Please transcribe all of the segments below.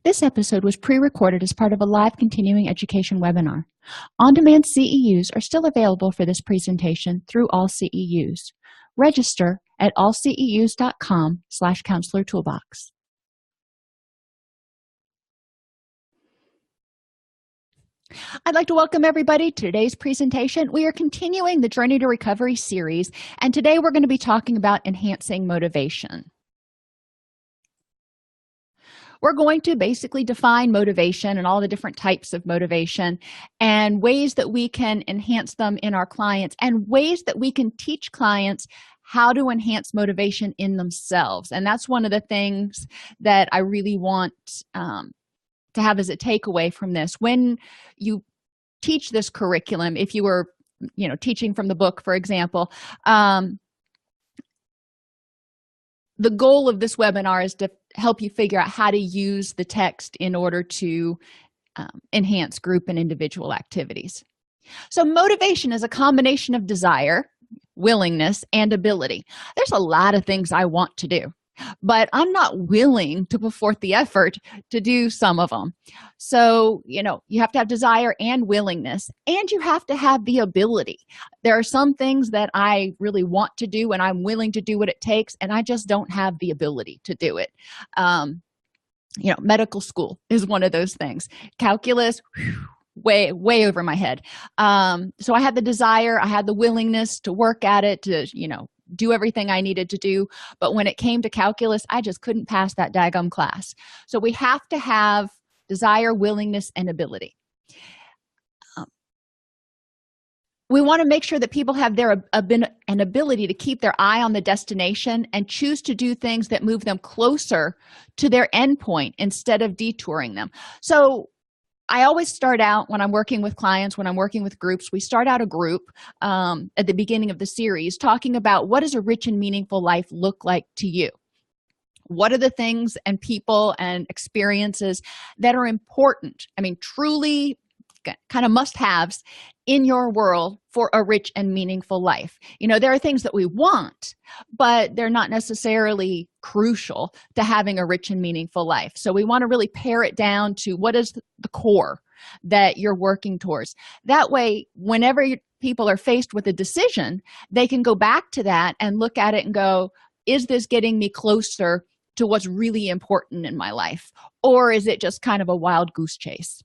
This episode was pre-recorded as part of a live continuing education webinar. On-demand CEUs are still available for this presentation through AllCEUs. Register at allceus.com/counselor toolbox. I'd like to welcome everybody to today's presentation. We are continuing the Journey to Recovery series, and today we're going to be talking about enhancing motivation. We're going to basically define motivation and all the different types of motivation and ways that we can enhance them in our clients and ways that we can teach clients how to enhance motivation in themselves. And that's one of the things that I really want to have as a takeaway from this. When you teach this curriculum, if you were teaching from the book, for example, the goal of this webinar is to help you figure out how to use the text in order to enhance group and individual activities. So motivation is a combination of desire, willingness, and ability. There's a lot of things I want to do, but I'm not willing to put forth the effort to do some of them. So, you have to have desire and willingness, and you have to have the ability. There are some things that I really want to do, and I'm willing to do what it takes, and I just don't have the ability to do it. Medical school is one of those things. Calculus, way over my head. So I had the desire, I had the willingness to work at it, to, do everything I needed to do. But when it came to calculus, I just couldn't pass that daggum class. So we have to have desire, willingness, and ability. We want to make sure that people have an ability to keep their eye on the destination and choose to do things that move them closer to their endpoint instead of detouring them. So I always start out when I'm working with clients, when I'm working with groups, we start out a group at the beginning of the series talking about what does a rich and meaningful life look like to you? What are the things and people and experiences that are important? Truly kind of must-haves in your world for a rich and meaningful life. There are things that we want, but they're not necessarily crucial to having a rich and meaningful life. So we want to really pare it down to what is the core that you're working towards. That way, whenever people are faced with a decision, they can go back to that and look at it and go, is this getting me closer to what's really important in my life? Or is it just kind of a wild goose chase?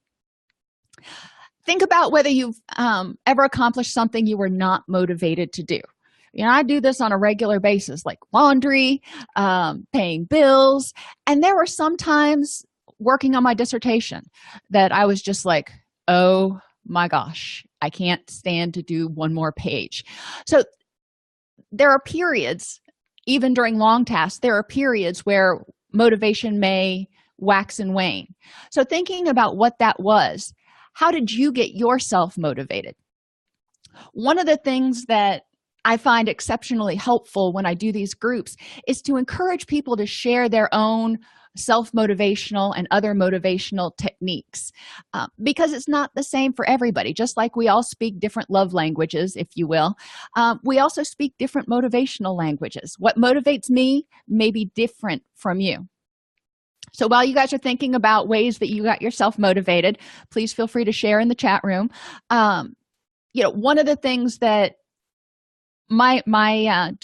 Think about whether you've ever accomplished something you were not motivated to do. I do this on a regular basis, like laundry, paying bills. And there were some times working on my dissertation that I was just like, oh my gosh, I can't stand to do one more page. So there are periods, even during long tasks, there are periods where motivation may wax and wane. So thinking about what that was, how did you get yourself motivated? One of the things that I find exceptionally helpful when I do these groups is to encourage people to share their own self-motivational and other motivational techniques because it's not the same for everybody. Just like we all speak different love languages, if you will, we also speak different motivational languages. What motivates me may be different from you. So while you guys are thinking about ways that you got yourself motivated, please feel free to share in the chat room. One of the things that my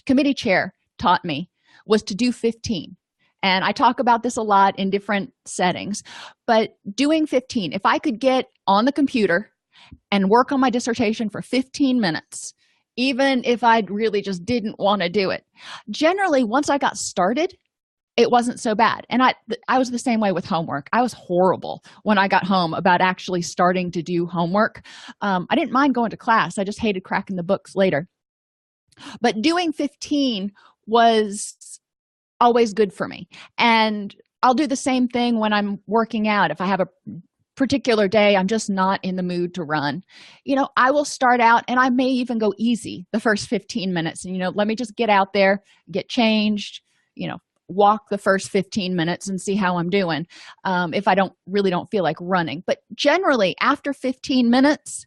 committee chair taught me was to do 15. And I talk about this a lot in different settings, but doing 15, if I could get on the computer and work on my dissertation for 15 minutes, even if I really just didn't want to do it, generally once I got started, it wasn't so bad. And I was the same way with homework. I was horrible when I got home about actually starting to do homework. I didn't mind going to class. I just hated cracking the books later. But doing 15 was always good for me. And I'll do the same thing when I'm working out. If I have a particular day I'm just not in the mood to run, I will start out and I may even go easy the first 15 minutes and let me just get out there, get changed, walk the first 15 minutes and see how I'm doing if I don't feel like running. But generally after 15 minutes,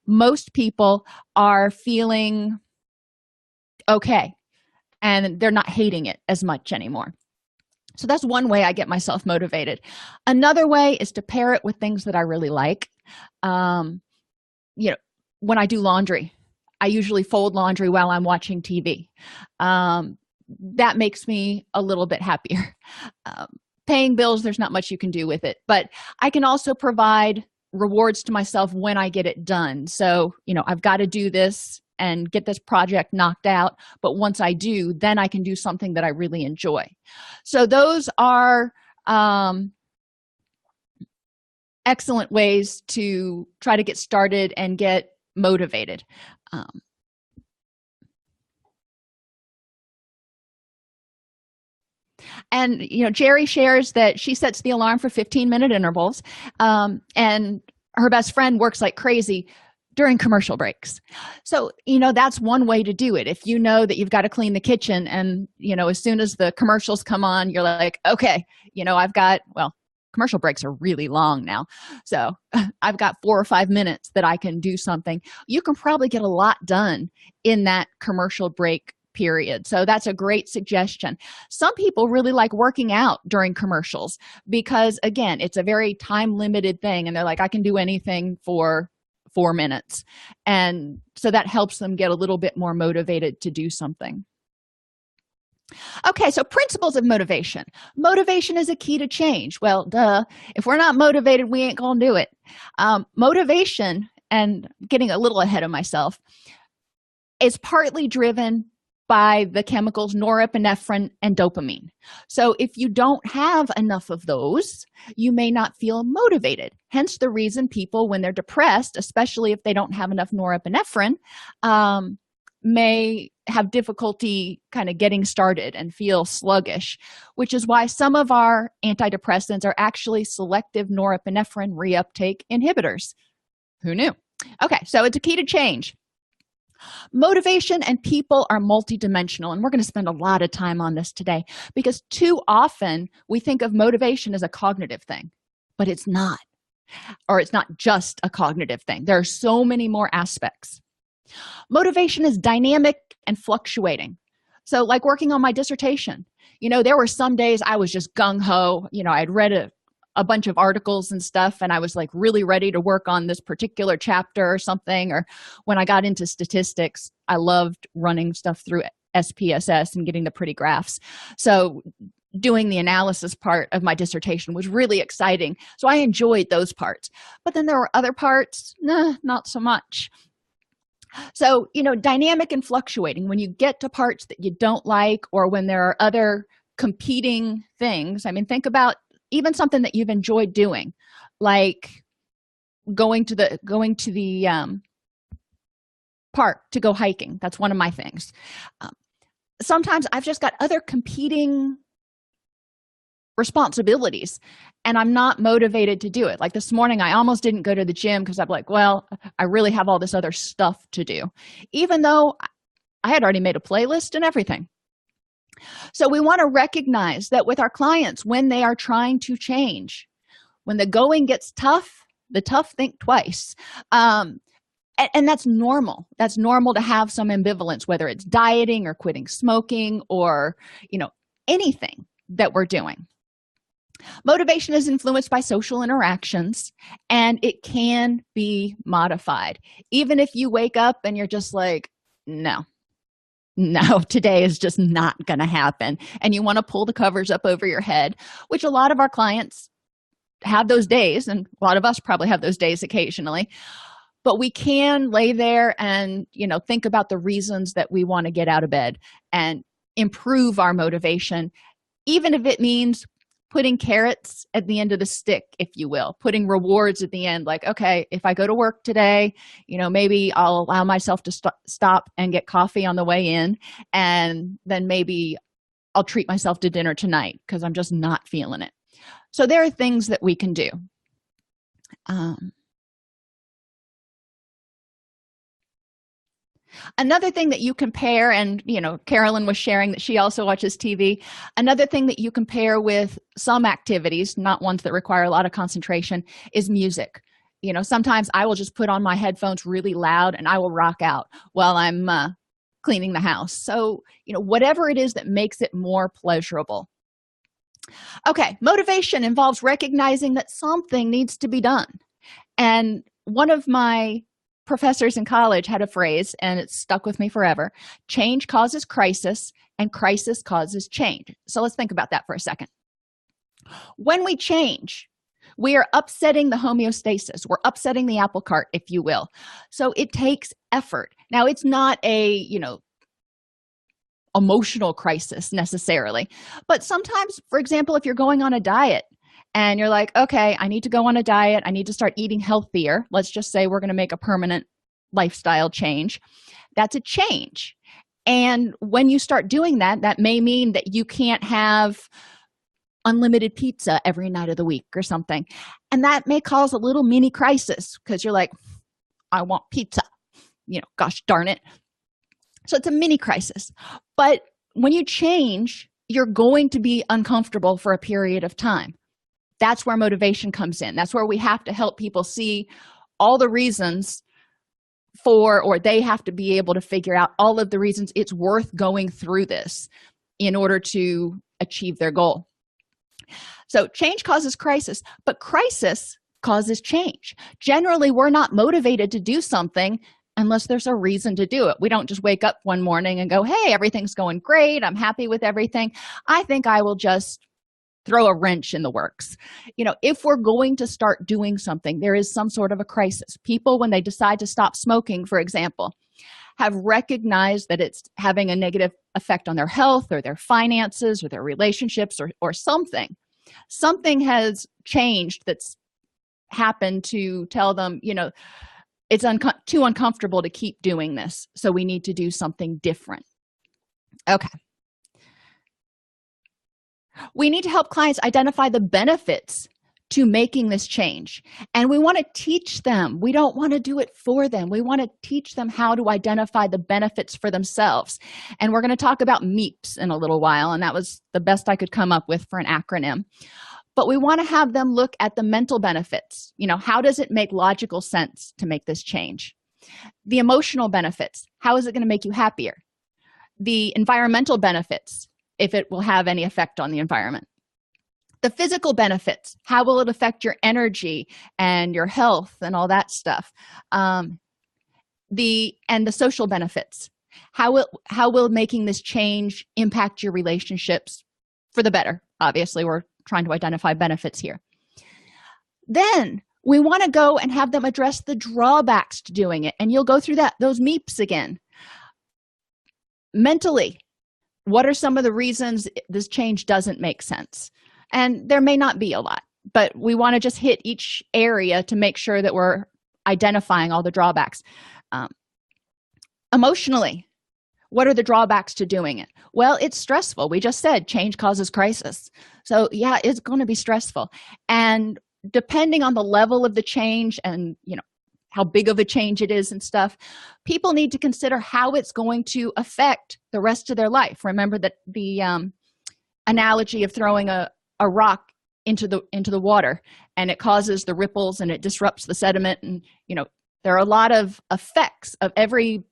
most people are feeling okay and they're not hating it as much anymore. So that's one way I get myself motivated. Another way is to pair it with things that I really like. um, you know, when I do laundry, I usually fold laundry while I'm watching TV. um, that makes me a little bit happier. um, Paying bills, there's not much you can do with it, but I can also provide rewards to myself when I get it done. So I've got to do this and get this project knocked out, but once I do, then I can do something that I really enjoy. So those are excellent ways to try to get started and get motivated. um, and Jerry shares that she sets the alarm for 15-minute intervals, and her best friend works like crazy during commercial breaks. So that's one way to do it. If you know that you've got to clean the kitchen, and as soon as the commercials come on, you're like, okay, I've got, well, commercial breaks are really long now, so I've got 4 or 5 minutes that I can do something. You can probably get a lot done in that commercial break period. So that's a great suggestion. Some people really like working out during commercials because, again, it's a very time limited thing, and they're like, I can do anything for 4 minutes, and so that helps them get a little bit more motivated to do something. Okay, so principles of motivation. Motivation is a key to change. Well, duh. If we're not motivated, we ain't gonna do it. Motivation, and getting a little ahead of myself, is partly driven by the chemicals norepinephrine and dopamine. So if you don't have enough of those, you may not feel motivated. Hence the reason people, when they're depressed, especially if they don't have enough norepinephrine, may have difficulty kind of getting started and feel sluggish, which is why some of our antidepressants are actually selective norepinephrine reuptake inhibitors. Who knew? Okay, so it's a key to change. Motivation and people are multidimensional, and we're going to spend a lot of time on this today because too often we think of motivation as a cognitive thing, but it's not. Or it's not just a cognitive thing. There are so many more aspects. Motivation is dynamic and fluctuating. So like working on my dissertation, there were some days I was just gung-ho. I'd read a bunch of articles and stuff, and I was like really ready to work on this particular chapter or something. Or when I got into statistics, I loved running stuff through SPSS and getting the pretty graphs. So doing the analysis part of my dissertation was really exciting. So I enjoyed those parts. But then there were other parts, not so much. So, dynamic and fluctuating. When you get to parts that you don't like, or when there are other competing things, think about even something that you've enjoyed doing, like going to the park to go hiking. That's one of my things. Sometimes I've just got other competing responsibilities and I'm not motivated to do it. Like this morning, I almost didn't go to the gym because I'm like, well, I really have all this other stuff to do, even though I had already made a playlist and everything. So we want to recognize that with our clients, when they are trying to change, when the going gets tough, the tough think twice. And that's normal. That's normal to have some ambivalence, whether it's dieting or quitting smoking or, anything that we're doing. Motivation is influenced by social interactions, and it can be modified. Even if you wake up and you're just like, no, today is just not going to happen. And you want to pull the covers up over your head, which a lot of our clients have those days, and a lot of us probably have those days occasionally. But we can lay there and, think about the reasons that we want to get out of bed and improve our motivation, even if it means putting carrots at the end of the stick, if you will, putting rewards at the end. Like, okay, if I go to work today, maybe I'll allow myself to stop and get coffee on the way in. And then maybe I'll treat myself to dinner tonight because I'm just not feeling it. So there are things that we can do. Another thing that you compare, and Carolyn was sharing that she also watches TV. Another thing that you compare with some activities, not ones that require a lot of concentration, is music. Sometimes I will just put on my headphones really loud and I will rock out while I'm cleaning the house. So, whatever it is that makes it more pleasurable. Okay, motivation involves recognizing that something needs to be done. And one of my professors in college had a phrase, and it's stuck with me forever: change causes crisis, and crisis causes change. So let's think about that for a second. When we change, we are upsetting the homeostasis. We're upsetting the apple cart, if you will. So it takes effort. Now, it's not a, emotional crisis necessarily, but sometimes, for example, if you're going on a diet and you're like, okay, I need to go on a diet, I need to start eating healthier. Let's just say we're going to make a permanent lifestyle change. That's a change. And when you start doing that, that may mean that you can't have unlimited pizza every night of the week or something. And that may cause a little mini crisis because you're like, I want pizza, gosh darn it. So it's a mini crisis. But when you change, you're going to be uncomfortable for a period of time. That's where motivation comes in. That's where we have to help people see all the reasons for, or they have to be able to figure out all of the reasons it's worth going through this in order to achieve their goal. So change causes crisis, but crisis causes change. Generally, we're not motivated to do something unless there's a reason to do it. We don't just wake up one morning and go, hey, everything's going great, I'm happy with everything, I think I will just throw a wrench in the works. If we're going to start doing something, there is some sort of a crisis. People, when they decide to stop smoking, for example, have recognized that it's having a negative effect on their health or their finances or their relationships or something. Something has changed that's happened to tell them, it's too uncomfortable to keep doing this, so we need to do something different. Okay. We need to help clients identify the benefits to making this change. And we want to teach them. We don't want to do it for them. We want to teach them how to identify the benefits for themselves. And we're going to talk about MEPs in a little while, and that was the best I could come up with for an acronym. But we want to have them look at the mental benefits. How does it make logical sense to make this change? The emotional benefits. How is it going to make you happier? The environmental benefits, if it will have any effect on the environment. The physical benefits. How will it affect your energy and your health and all that stuff? The social benefits. How will making this change impact your relationships for the better? Obviously, we're trying to identify benefits here. Then we want to go and have them address the drawbacks to doing it. And you'll go through those MEPs again. Mentally, what are some of the reasons this change doesn't make sense? And there may not be a lot, but we want to just hit each area to make sure that we're identifying all the drawbacks. Emotionally, what are the drawbacks to doing it? Well, it's stressful. We just said change causes crisis. So yeah, it's going to be stressful. And depending on the level of the change and, how big of a change it is and stuff, people need to consider how it's going to affect the rest of their life. Remember that the analogy of throwing a rock into the water, and it causes the ripples and it disrupts the sediment. And, there are a lot of effects of every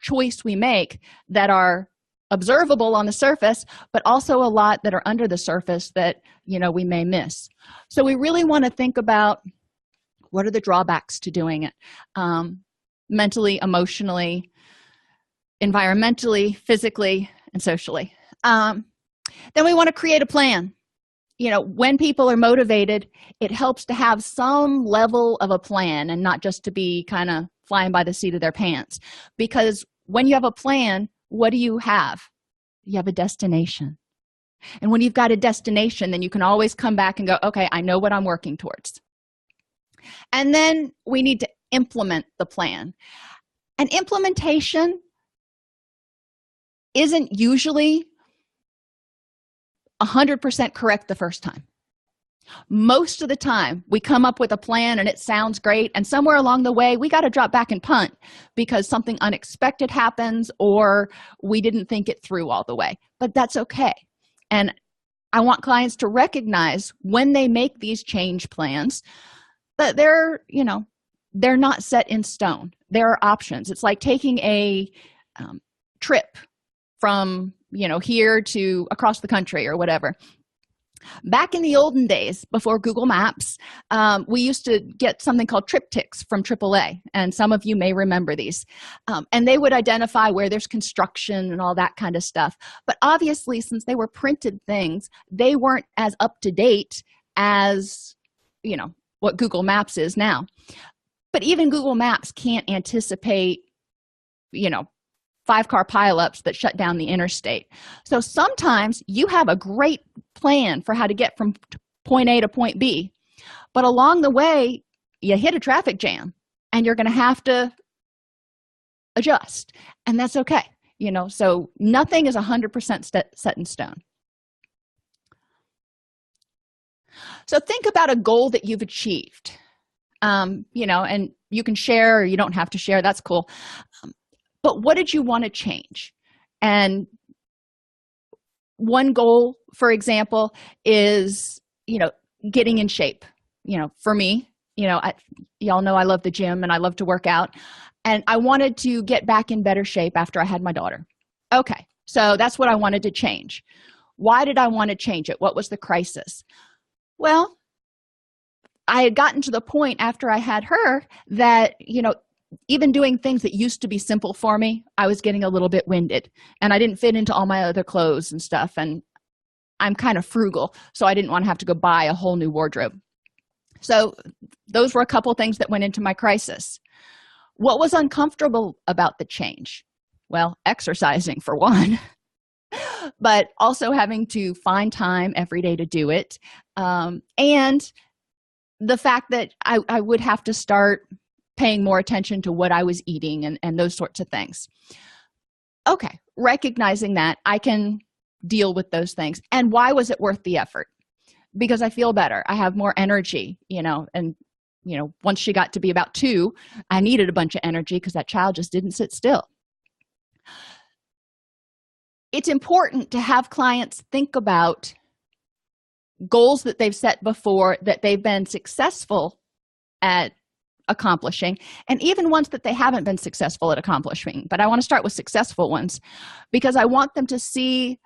choice we make that are observable on the surface, but also a lot that are under the surface that, we may miss. So we really want to think about what are the drawbacks to doing it, mentally, emotionally, environmentally, physically, and socially. Then we want to create a plan. When people are motivated, it helps to have some level of a plan and not just to be kind of flying by the seat of their pants. Because when you have a plan, what do you have? You have a destination. And when you've got a destination, then you can always come back and go, okay, I know what I'm working towards. And then we need to implement the plan. And implementation isn't usually 100% correct the first time. Most of the time, we come up with a plan and it sounds great, and somewhere along the way, we got to drop back and punt because something unexpected happens or we didn't think it through all the way. But that's okay. And I want clients to recognize when they make these change plans that they're not set in stone. There are options. It's like taking a trip from here to across the country or whatever. Back in the olden days, before Google Maps, we used to get something called triptychs from AAA, and some of you may remember these. And they would identify where there's construction and all that kind of stuff. But obviously, since they were printed things, they weren't as up to date as, what Google Maps is now. But even Google Maps can't anticipate, 5-car pileups that shut down the interstate. So sometimes you have a great plan for how to get from point A to point B, but along the way, you hit a traffic jam and you're going to have to adjust. And that's okay. So nothing is 100% set in stone. So think about a goal that you've achieved, and you can share or you don't have to share. That's cool. But what did you want to change? And one goal, for example, is, getting in shape. For me, y'all know I love the gym and I love to work out. And I wanted to get back in better shape after I had my daughter. Okay, so that's what I wanted to change. Why did I want to change it? What was the crisis? Well, I had gotten to the point after I had her that, even doing things that used to be simple for me, I was getting a little bit winded and I didn't fit into all my other clothes and stuff. And I'm kind of frugal, so I didn't want to have to go buy a whole new wardrobe. So those were a couple things that went into my crisis. What was uncomfortable about the change? Well, exercising for one, but also having to find time every day to do it. And the fact that I would have to start paying more attention to what I was eating and those sorts of things. Okay, recognizing that, I can deal with those things. And why was it worth the effort? Because I feel better. I have more energy, and once she got to be about 2, I needed a bunch of energy because that child just didn't sit still. It's important to have clients think about goals that they've set before that they've been successful at accomplishing, and even ones that they haven't been successful at accomplishing. But I want to start with successful ones because I want them to see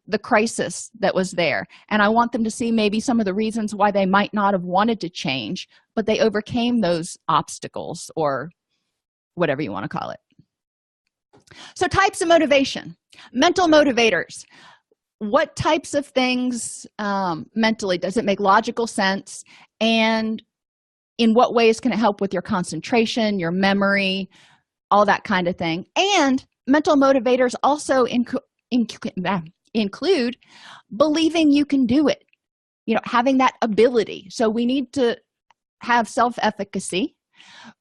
the crisis that was there, and I want them to see maybe some of the reasons why they might not have wanted to change, but they overcame those obstacles or whatever you want to call it. So types of motivation. Mental motivators. What types of things mentally does it make logical sense, and in what ways can it help with your concentration, your memory, all that kind of thing? And mental motivators also include believing you can do it, having that ability. So we need to have self-efficacy.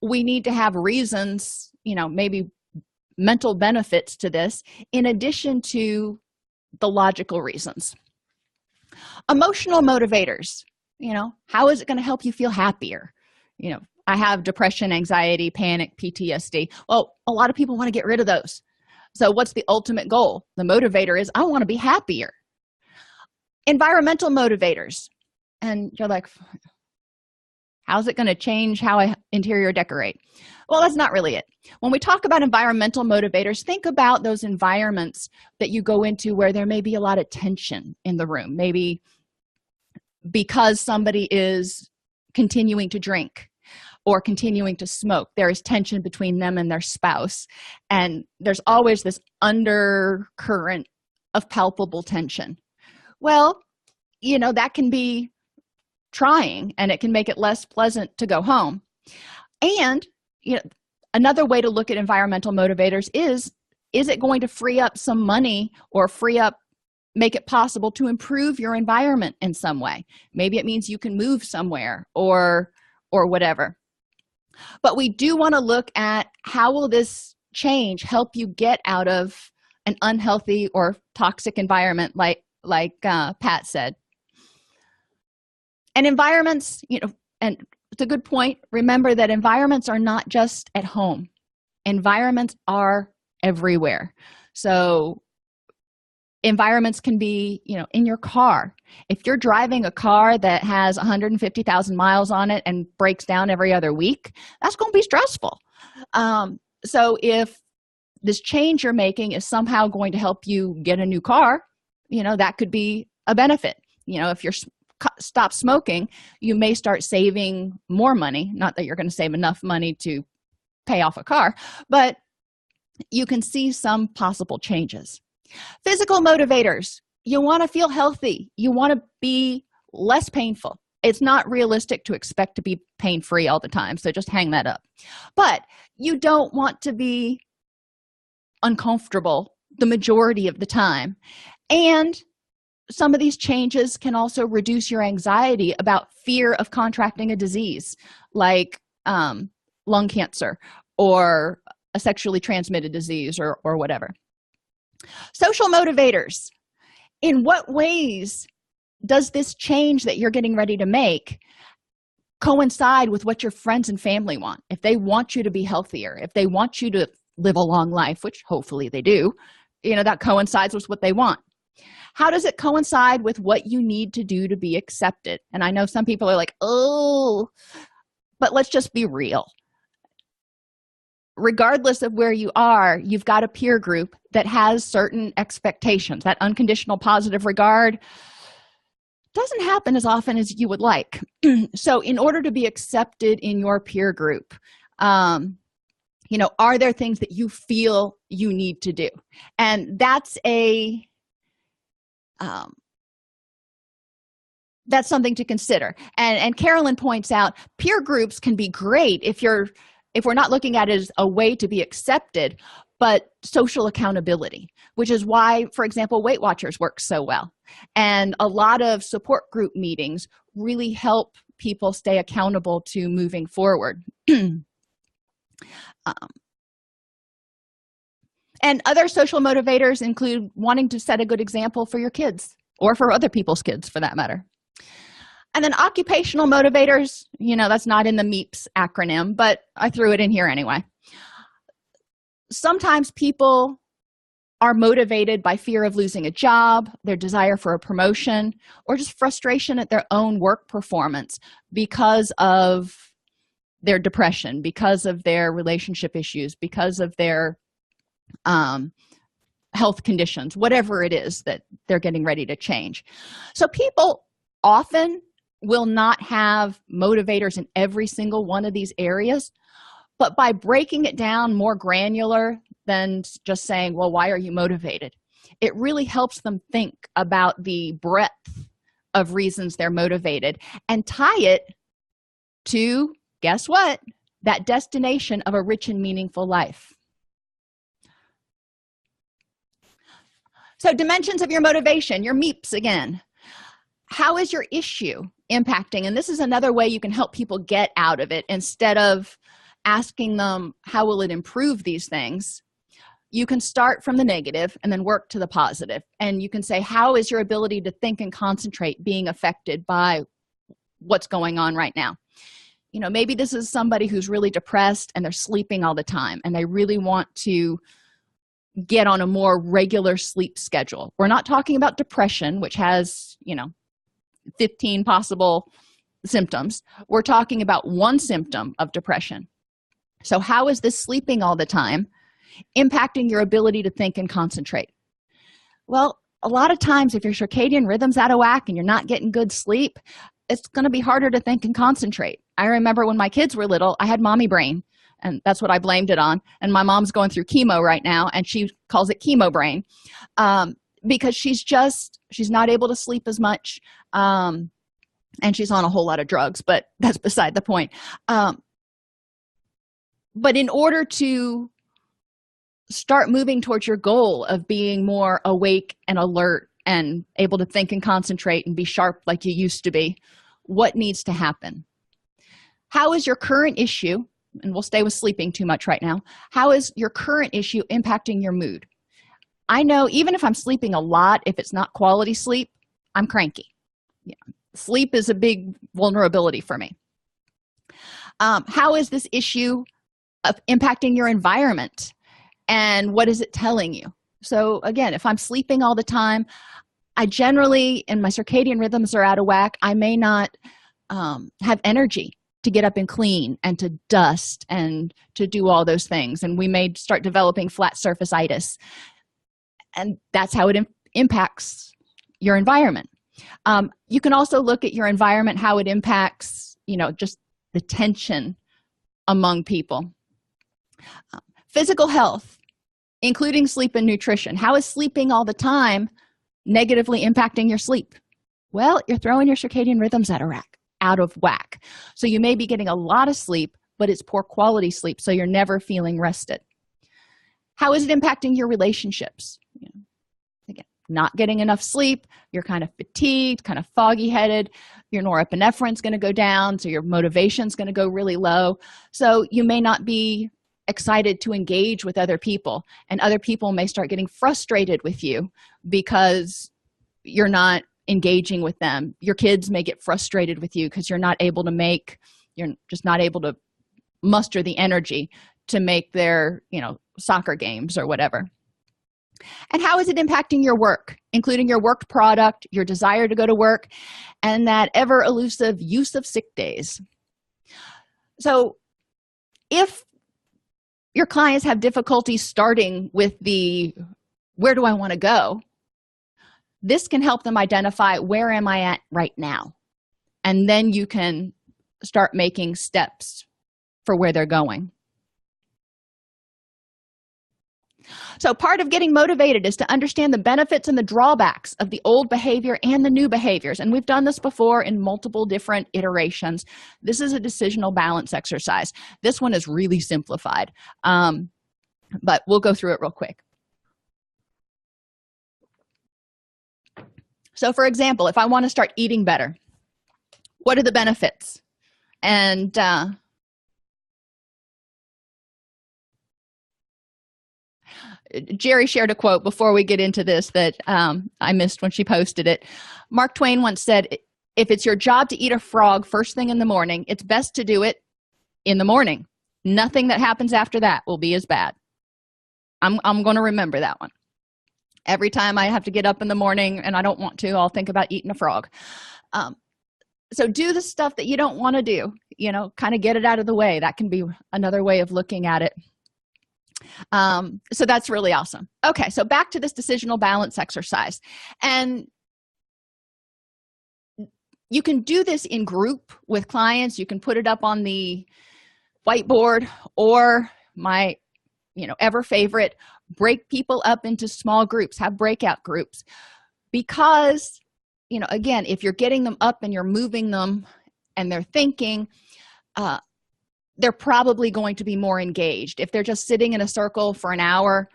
We need to have reasons, maybe mental benefits to this, in addition to the logical reasons. Emotional motivators, how is it going to help you feel happier? I have depression, anxiety, panic, PTSD. Well, a lot of people want to get rid of those. So what's the ultimate goal? The motivator is, I want to be happier. Environmental motivators. And you're like, how's it going to change how I interior decorate? Well, that's not really it. When we talk about environmental motivators, think about those environments that you go into where there may be a lot of tension in the room. Maybe because somebody is continuing to drink or continuing to smoke, there is tension between them and their spouse. And there's always this undercurrent of palpable tension. Well, that can be trying, and it can make it less pleasant to go home. And another way to look at environmental motivators is it going to free up some money or make it possible to improve your environment in some way? Maybe it means you can move somewhere or whatever. But we do want to look at how will this change help you get out of an unhealthy or toxic environment, like Pat said. And environments, and it's a good point. Remember that environments are not just at home. Environments are everywhere. So environments can be, in your car. If you're driving a car that has 150,000 miles on it and breaks down every other week, that's going to be stressful. So if this change you're making is somehow going to help you get a new car, that could be a benefit. if you're stop smoking, you may start saving more money. Not that you're going to save enough money to pay off a car, but you can see some possible changes. Physical motivators. You want to feel healthy. You want to be less painful. It's not realistic to expect to be pain-free all the time, so just hang that up. But you don't want to be uncomfortable the majority of the time. And some of these changes can also reduce your anxiety about fear of contracting a disease like lung cancer or a sexually transmitted disease or whatever. Social motivators. In what ways does this change that you're getting ready to make coincide with what your friends and family want? If they want you to be healthier, if they want you to live a long life, which hopefully they do, that coincides with what they want. How does it coincide with what you need to do to be accepted? And I know some people are like, oh, but let's just be real. Regardless of where you are, you've got a peer group that has certain expectations. That unconditional positive regard doesn't happen as often as you would like. So in order to be accepted in your peer group, are there things that you feel you need to do? And that's something to consider. And Carolyn points out peer groups can be great if we're not looking at it as a way to be accepted, but social accountability, which is why, for example, Weight Watchers works so well. And a lot of support group meetings really help people stay accountable to moving forward. And other social motivators include wanting to set a good example for your kids or for other people's kids, for that matter. And then occupational motivators, that's not in the MEEPS acronym, but I threw it in here anyway. Sometimes people are motivated by fear of losing a job, their desire for a promotion, or just frustration at their own work performance because of their depression, because of their relationship issues, because of their health conditions, whatever it is that they're getting ready to change. So people often will not have motivators in every single one of these areas, but by breaking it down more granular than just saying, well, why are you motivated? It really helps them think about the breadth of reasons they're motivated and tie it to, guess what? That destination of a rich and meaningful life. So dimensions of your motivation, your MEEPs again. How is your issue impacting? And this is another way you can help people get out of it. Instead of asking them, how will it improve these things? You can start from the negative and then work to the positive. And you can say, how is your ability to think and concentrate being affected by what's going on right now? Maybe this is somebody who's really depressed and they're sleeping all the time and they really want to get on a more regular sleep schedule. We're not talking about depression, which has 15 possible symptoms. We're talking about one symptom of depression. So how is this sleeping all the time impacting your ability to think and concentrate? Well, a lot of times if your circadian rhythm's out of whack and you're not getting good sleep, it's going to be harder to think and concentrate. I remember when my kids were little, I had mommy brain, and that's what I blamed it on. And my mom's going through chemo right now, and she calls it chemo brain because she's not able to sleep as much, and she's on a whole lot of drugs, but that's beside the point. But in order to start moving towards your goal of being more awake and alert and able to think and concentrate and be sharp like you used to be, what needs to happen? How is your current issue, and we'll stay with sleeping too much right now, how is your current issue impacting your mood? I know even if I'm sleeping a lot, if it's not quality sleep, I'm cranky. Yeah. Sleep is a big vulnerability for me. How is this issue of impacting your environment? And what is it telling you? So again, if I'm sleeping all the time, I generally, and my circadian rhythms are out of whack, I may not have energy to get up and clean and to dust and to do all those things. And we may start developing flat surface-itis. And that's how it impacts your environment. You can also look at your environment, how it impacts, just the tension among people. Physical health, including sleep and nutrition. How is sleeping all the time negatively impacting your sleep? Well, you're throwing your circadian rhythms out of whack. So you may be getting a lot of sleep, but it's poor quality sleep, so you're never feeling rested. How is it impacting your relationships? Again, not getting enough sleep, you're kind of fatigued, kind of foggy-headed, your norepinephrine's going to go down, so your motivation's going to go really low. So you may not be excited to engage with other people, and other people may start getting frustrated with you because you're not engaging with them. Your kids may get frustrated with you because you're just not able to muster the energy to make their soccer games or whatever. And how is it impacting your work, including your work product, your desire to go to work, and that ever elusive use of sick days? So if your clients have difficulty starting with the where do I want to go, this can help them identify where am I at right now, and then you can start making steps for where they're going. So part of getting motivated is to understand the benefits and the drawbacks of the old behavior and the new behaviors, and we've done this before in multiple different iterations. This is a decisional balance exercise. This one is really simplified, but we'll go through it real quick. So for example, if I want to start eating better, what are the benefits? And Jerry shared a quote before we get into this that I missed when she posted it. Mark Twain once said, if it's your job to eat a frog first thing in the morning, it's best to do it in the morning. Nothing that happens after that will be as bad. I'm going to remember that one. Every time I have to get up in the morning and I don't want to, I'll think about eating a frog. So do the stuff that you don't want to do, kind of get it out of the way. That can be another way of looking at it. So that's really awesome. Okay, so back to this decisional balance exercise. And you can do this in group with clients. You can put it up on the whiteboard, or my ever favorite, break people up into small groups, have breakout groups. Because again, if you're getting them up and you're moving them and they're thinking, they're probably going to be more engaged. If they're just sitting in a circle for an hour,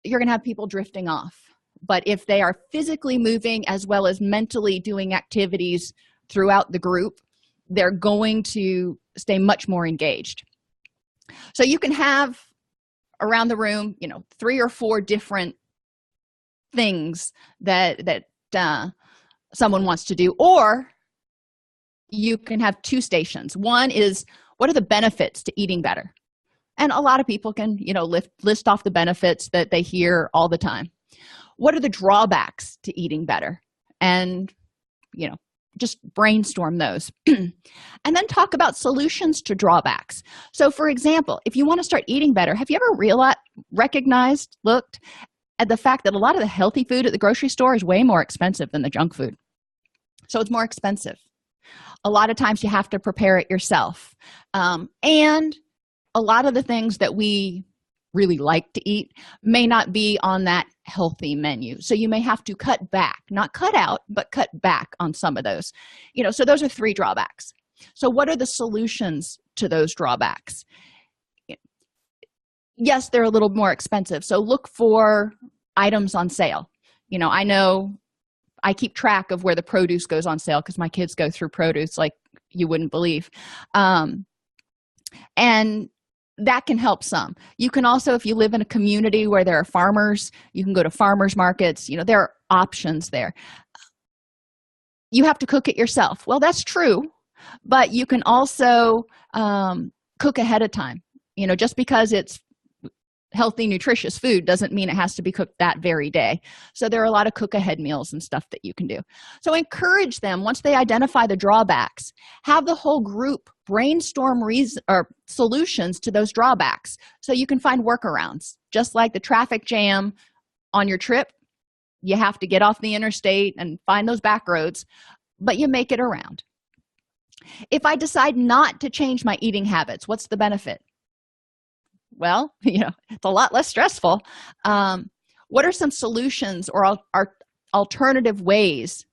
you're going to have people drifting off. But if they are physically moving as well as mentally doing activities throughout the group, they're going to stay much more engaged. So you can have around the room, 3 or 4 different things that someone wants to do, or you can have 2 stations. One is, what are the benefits to eating better? And a lot of people can, list off the benefits that they hear all the time. What are the drawbacks to eating better? And, just brainstorm those. And then talk about solutions to drawbacks. So for example, if you want to start eating better, have you ever looked at the fact that a lot of the healthy food at the grocery store is way more expensive than the junk food? So it's more expensive. A lot of times you have to prepare it yourself. And a lot of the things that we really like to eat may not be on that healthy menu. So you may have to cut back, not cut out, but cut back on some of those. So those are 3 drawbacks. So what are the solutions to those drawbacks? Yes, they're a little more expensive. So look for items on sale. I know I keep track of where the produce goes on sale because my kids go through produce like you wouldn't believe. And that can help some. You can also, if you live in a community where there are farmers, you can go to farmers markets. There are options there. You have to cook it yourself. Well, that's true, but you can also cook ahead of time. Just because it's healthy, nutritious food doesn't mean it has to be cooked that very day. So there are a lot of cook-ahead meals and stuff that you can do. So encourage them, once they identify the drawbacks, have the whole group brainstorm solutions to those drawbacks so you can find workarounds. Just like the traffic jam on your trip, you have to get off the interstate and find those back roads, but you make it around. If I decide not to change my eating habits, what's the benefit? Well, it's a lot less stressful. What are some solutions or alternative ways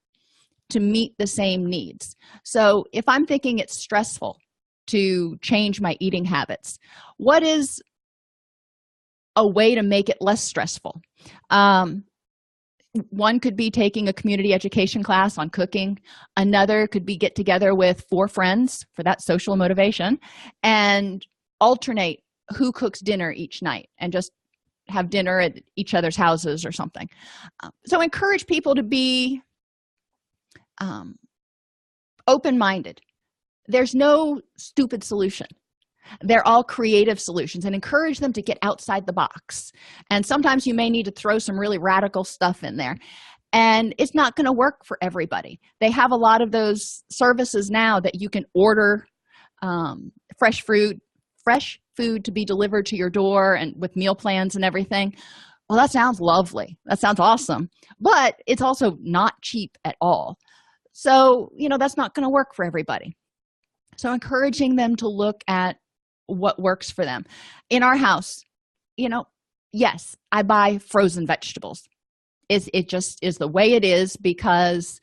to meet the same needs? So if I'm thinking it's stressful to change my eating habits, what is a way to make it less stressful? One could be taking a community education class on cooking. Another could be get together with 4 friends for that social motivation and alternate who cooks dinner each night and just have dinner at each other's houses or something. So encourage people to be open-minded. There's no stupid solution. They're all creative solutions, and encourage them to get outside the box. And sometimes you may need to throw some really radical stuff in there, and it's not going to work for everybody. They have a lot of those services now that you can order fresh food to be delivered to your door, and with meal plans and everything. Well, that sounds lovely. That sounds awesome, but it's also not cheap at all. So that's not going to work for everybody. So encouraging them to look at what works for them. In our house, yes, I buy frozen vegetables. It just is the way it is, because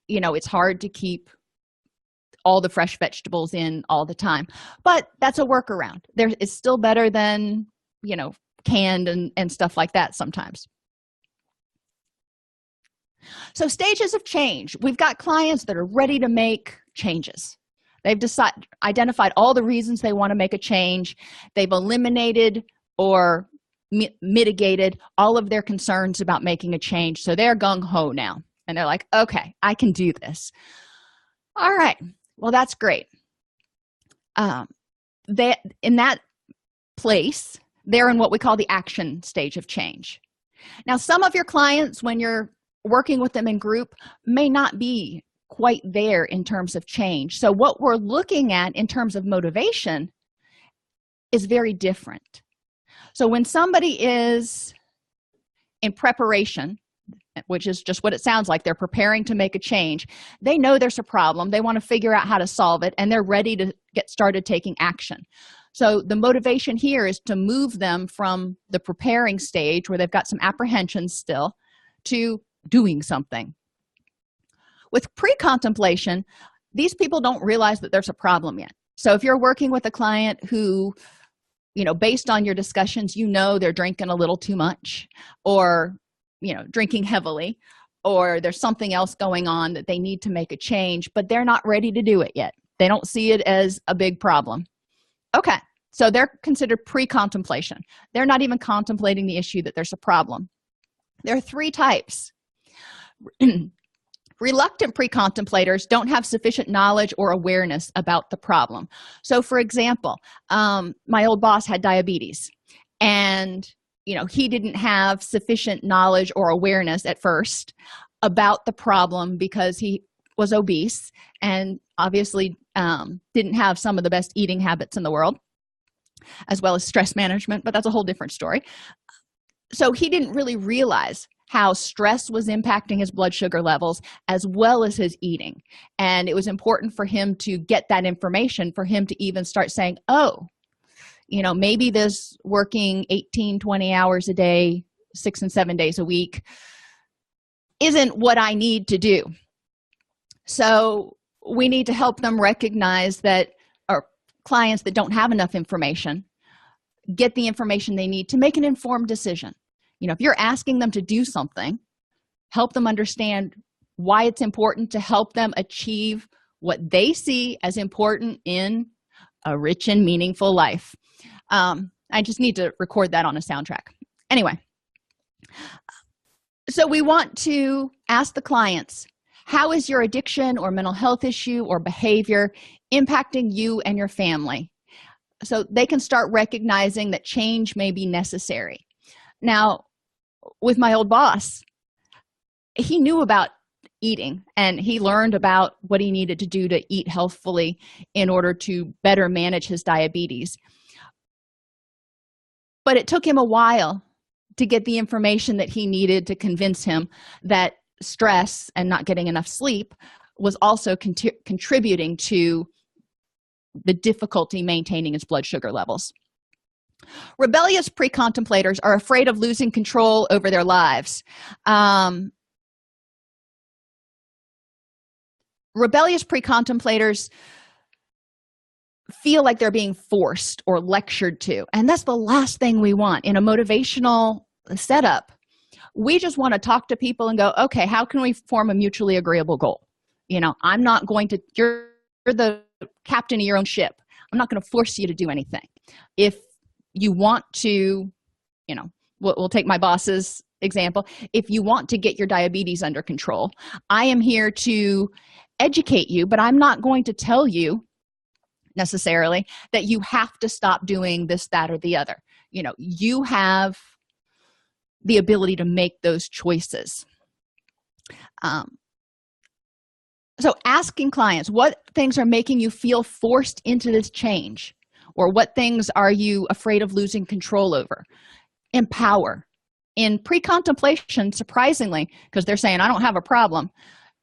it's hard to keep all the fresh vegetables in all the time, but that's a workaround. It's still better than canned and stuff like that sometimes. So stages of change. We've got clients that are ready to make changes. They've identified all the reasons they want to make a change. They've eliminated or mitigated all of their concerns about making a change. So they're gung-ho now. And they're like, okay, I can do this. All right. Well, that's great. In that place, they're in what we call the action stage of change. Now, some of your clients, when you're working with them in group, may not be quite there in terms of change. So what we're looking at in terms of motivation is very different. So when somebody is in preparation, which is just what it sounds like, they're preparing to make a change, they know there's a problem, they want to figure out how to solve it, and they're ready to get started taking action. So the motivation here is to move them from the preparing stage, where they've got some apprehensions still, to doing something. With pre-contemplation, these people don't realize that there's a problem yet. So if you're working with a client who, based on your discussions, they're drinking a little too much, or, drinking heavily, or there's something else going on that they need to make a change, but they're not ready to do it yet. They don't see it as a big problem. Okay, so they're considered pre-contemplation. They're not even contemplating the issue that there's a problem. There are 3 types. Reluctant pre-contemplators don't have sufficient knowledge or awareness about the problem. So, for example, my old boss had diabetes, and he didn't have sufficient knowledge or awareness at first about the problem, because he was obese and obviously didn't have some of the best eating habits in the world, as well as stress management, but that's a whole different story. So he didn't really realize how stress was impacting his blood sugar levels as well as his eating. And it was important for him to get that information, for him to even start saying, oh, maybe this working 18, 20 hours a day, 6 and 7 days a week isn't what I need to do. So we need to help them recognize that, or clients that don't have enough information, get the information they need to make an informed decision. If you're asking them to do something, help them understand why it's important to help them achieve what they see as important in a rich and meaningful life. I just need to record that on a soundtrack. Anyway, so we want to ask the clients, how is your addiction or mental health issue or behavior impacting you and your family? So they can start recognizing that change may be necessary. Now, with my old boss, he knew about eating, and he learned about what he needed to do to eat healthfully in order to better manage his diabetes. But it took him a while to get the information that he needed to convince him that stress and not getting enough sleep was also contributing to the difficulty maintaining his blood sugar levels. Rebellious pre-contemplators are afraid of losing control over their lives. Rebellious pre-contemplators feel like they're being forced or lectured to, and that's the last thing we want in a motivational setup. We just want to talk to people and go, okay, how can we form a mutually agreeable goal? I'm not going to, you're the captain of your own ship. I'm not going to force you to do anything. If you want to, we'll take my boss's example. If you want to get your diabetes under control, I am here to educate you, but I'm not going to tell you necessarily that you have to stop doing this, that, or the other. You have the ability to make those choices. So asking clients, what things are making you feel forced into this change? Or what things are you afraid of losing control over? Empower. In pre-contemplation, surprisingly, because they're saying, I don't have a problem,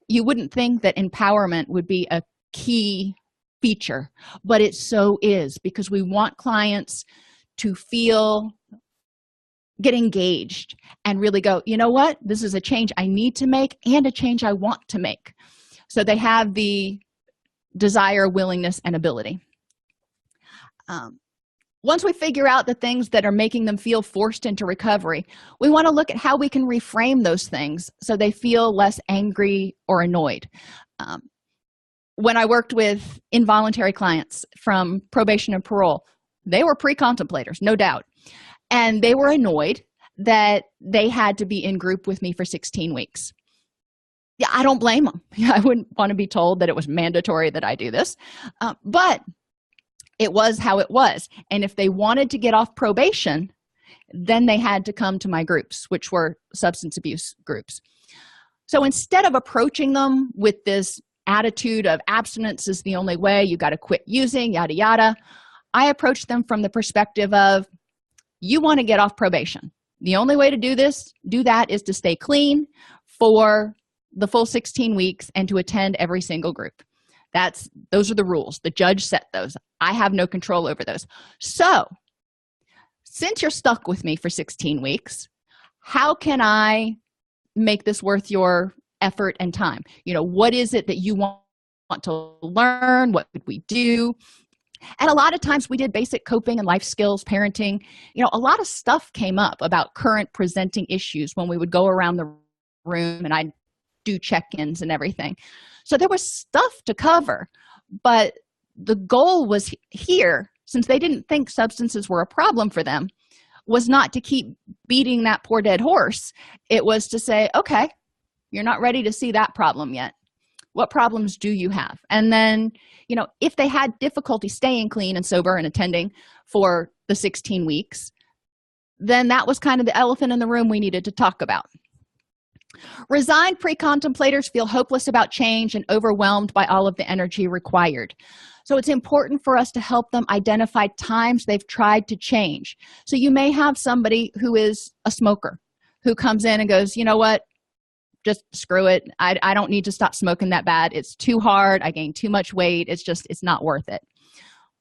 you wouldn't think that empowerment would be a key feature, but it so is, because we want clients to get engaged and really go, you know what, this is a change I need to make and a change I want to make. So they have the desire, willingness, and ability. Once we figure out the things that are making them feel forced into recovery, we want to look at how we can reframe those things so they feel less angry or annoyed. When I worked with involuntary clients from probation and parole, they were pre-contemplators, no doubt. And they were annoyed that they had to be in group with me for 16 weeks. Yeah, I don't blame them. I wouldn't want to be told that it was mandatory that I do this. But it was how it was. And if they wanted to get off probation, then they had to come to my groups, which were substance abuse groups. So instead of approaching them with this attitude of abstinence is the only way, you got to quit using, yada, yada, I approached them from the perspective of, you want to get off probation. The only way to do that is to stay clean for the full 16 weeks and to attend every single group. Those are the rules. The judge set those. I have no control over those. So since you're stuck with me for 16 weeks, how can I make this worth your effort and time? What is it that you want to learn? What could we do? And a lot of times we did basic coping and life skills, parenting. A lot of stuff came up about current presenting issues when we would go around the room and I'd do check-ins and everything. So there was stuff to cover, but the goal was here, since they didn't think substances were a problem for them, was not to keep beating that poor dead horse. It was to say, okay, you're not ready to see that problem yet. What problems do you have? And then, if they had difficulty staying clean and sober and attending for the 16 weeks, then that was kind of the elephant in the room we needed to talk about. Resigned pre-contemplators feel hopeless about change and overwhelmed by all of the energy required. So it's important for us to help them identify times they've tried to change. So you may have somebody who is a smoker who comes in and goes, you know what, just screw it. I don't need to stop smoking that bad. It's too hard. I gained too much weight. It's not worth it.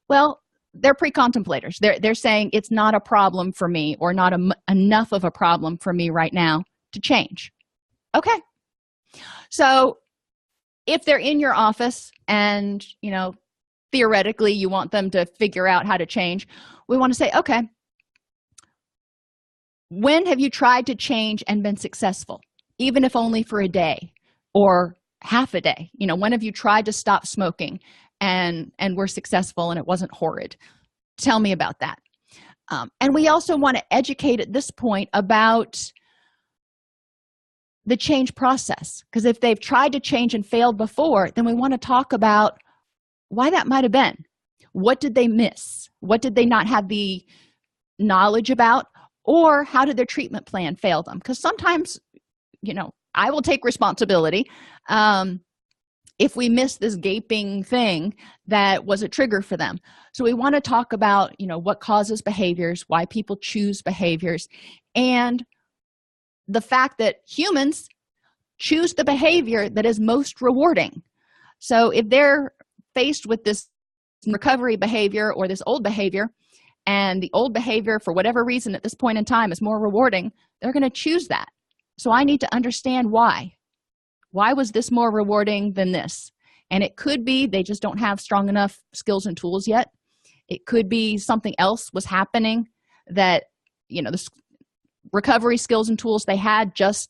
Well, they're pre-contemplators. They're saying it's not a problem for me, or not enough of a problem for me right now to change. Okay. So if they're in your office and, theoretically you want them to figure out how to change, we want to say, okay, when have you tried to change and been successful? Even if only for a day or half a day. When have you tried to stop smoking and were successful and it wasn't horrid? Tell me about that. And we also want to educate at this point about the change process, because if they've tried to change and failed before, then we want to talk about why that might have been. What did they miss? What did they not have the knowledge about? Or how did their treatment plan fail them? Because sometimes, I will take responsibility. if we miss this gaping thing that was a trigger for them. So we want to talk about, what causes behaviors, why people choose behaviors, and the fact that humans choose the behavior that is most rewarding. So if they're faced with this recovery behavior or this old behavior, and the old behavior for whatever reason at this point in time is more rewarding, they're going to choose that. So I need to understand why. Why was this more rewarding than this? And it could be they just don't have strong enough skills and tools yet. It could be something else was happening that, the recovery skills and tools they had just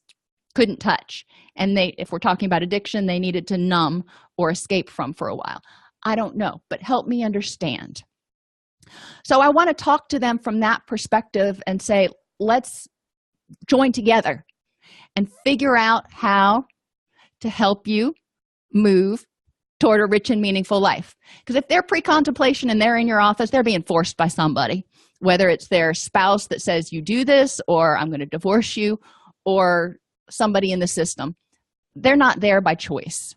couldn't touch. And if we're talking about addiction, they needed to numb or escape from for a while. I don't know, but help me understand. So I want to talk to them from that perspective and say, let's join together and figure out how to help you move toward a rich and meaningful life. Because if they're pre-contemplation and they're in your office, they're being forced by somebody, whether it's their spouse that says you do this, or I'm going to divorce you, or somebody in the system. They're not there by choice.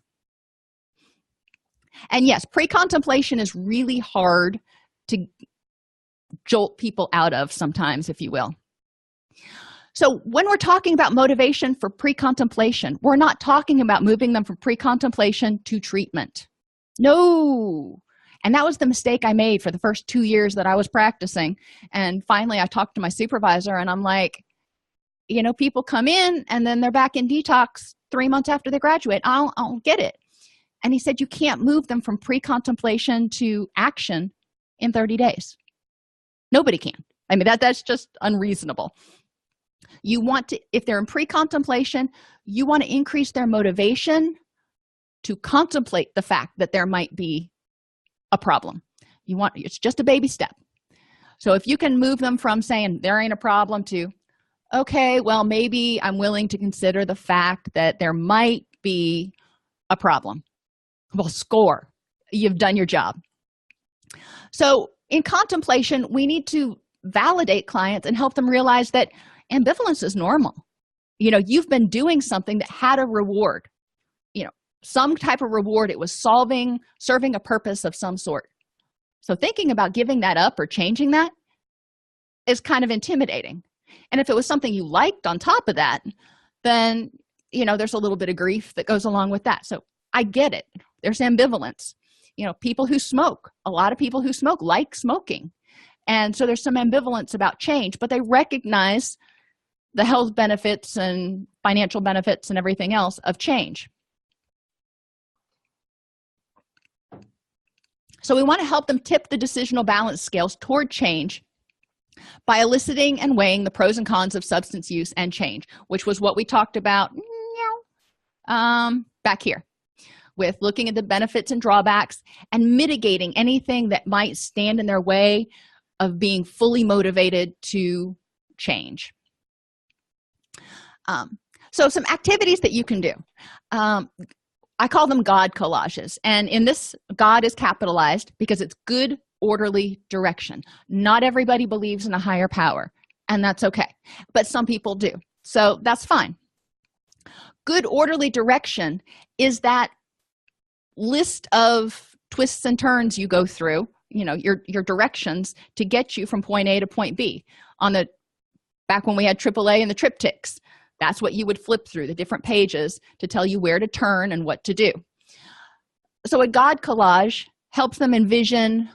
And yes, pre-contemplation is really hard to jolt people out of sometimes, if you will. So when we're talking about motivation for pre-contemplation, we're not talking about moving them from pre-contemplation to treatment. No. And that was the mistake I made for the first 2 years that I was practicing. And finally, I talked to my supervisor and I'm like, people come in and then they're back in detox 3 months after they graduate. I don't get it. And he said, you can't move them from pre-contemplation to action in 30 days. Nobody can. I mean, that's just unreasonable. You want to, if they're in pre-contemplation, you want to increase their motivation to contemplate the fact that there might be a problem. It's just a baby step. So if you can move them from saying there ain't a problem to, okay, well, maybe I'm willing to consider the fact that there might be a problem. Well, score. You've done your job. So in contemplation, we need to validate clients and help them realize that ambivalence is normal. You've been doing something that had a reward, some type of reward. It was serving a purpose of some sort. So thinking about giving that up or changing that is kind of intimidating. And if it was something you liked on top of that, then, there's a little bit of grief that goes along with that. So I get it. There's ambivalence. People who smoke, a lot of people who smoke like smoking. And so there's some ambivalence about change, but they recognize the health benefits and financial benefits and everything else of change. So we want to help them tip the decisional balance scales toward change by eliciting and weighing the pros and cons of substance use and change, which was what we talked about back here, with looking at the benefits and drawbacks and mitigating anything that might stand in their way of being fully motivated to change. So some activities that you can do. I call them God collages. And in this, God is capitalized because it's good, orderly direction. Not everybody believes in a higher power, and that's okay. But some people do. So that's fine. Good, orderly direction is that list of twists and turns you go through, your directions to get you from point A to point B. Back when we had AAA and the triptychs, that's what you would flip through, the different pages to tell you where to turn and what to do. So a God collage helps them envision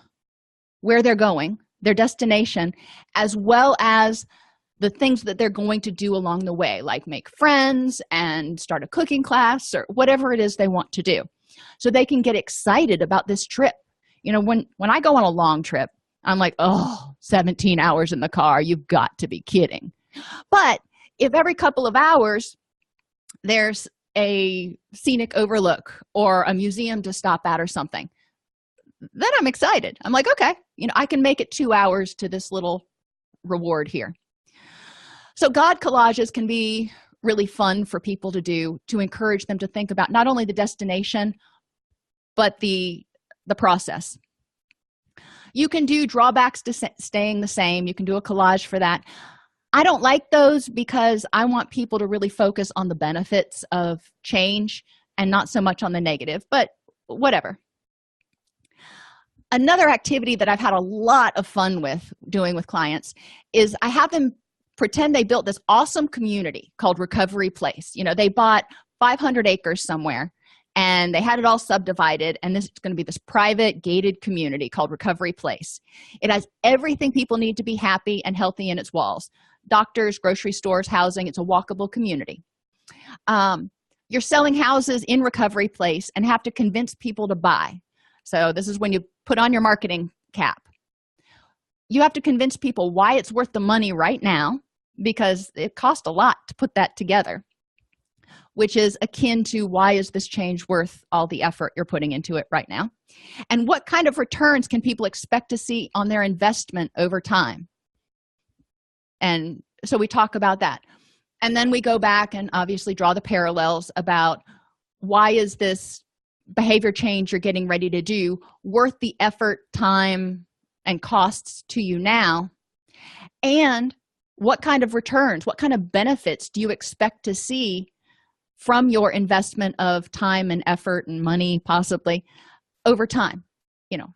where they're going, their destination, as well as the things that they're going to do along the way, like make friends and start a cooking class or whatever it is they want to do. So they can get excited about this trip. When I go on a long trip, I'm like, 17 hours in the car, you've got to be kidding. But if every couple of hours there's a scenic overlook or a museum to stop at or something, then I'm excited. I'm like, okay, I can make it 2 hours to this little reward here. So God collages can be really fun for people to do, to encourage them to think about not only the destination, but the process. You can do drawbacks to staying the same. You can do a collage for that. I don't like those because I want people to really focus on the benefits of change and not so much on the negative, but whatever. Another activity that I've had a lot of fun with doing with clients is I have them pretend they built this awesome community called Recovery Place. They bought 500 acres somewhere and they had it all subdivided, and this is going to be this private gated community called Recovery Place. It has everything people need to be happy and healthy in its walls: doctors, grocery stores, housing. It's a walkable community. You're selling houses in Recovery Place and have to convince people to buy. So this is when you put on your marketing cap. You have to convince people why it's worth the money right now, because it cost a lot to put that together, which is akin to, why is this change worth all the effort you're putting into it right now? And what kind of returns can people expect to see on their investment over time? And so we talk about that. And then we go back and obviously draw the parallels about, why is this behavior change you're getting ready to do worth the effort, time, and costs to you now? And what kind of returns, what kind of benefits do you expect to see from your investment of time and effort and money, possibly, over time?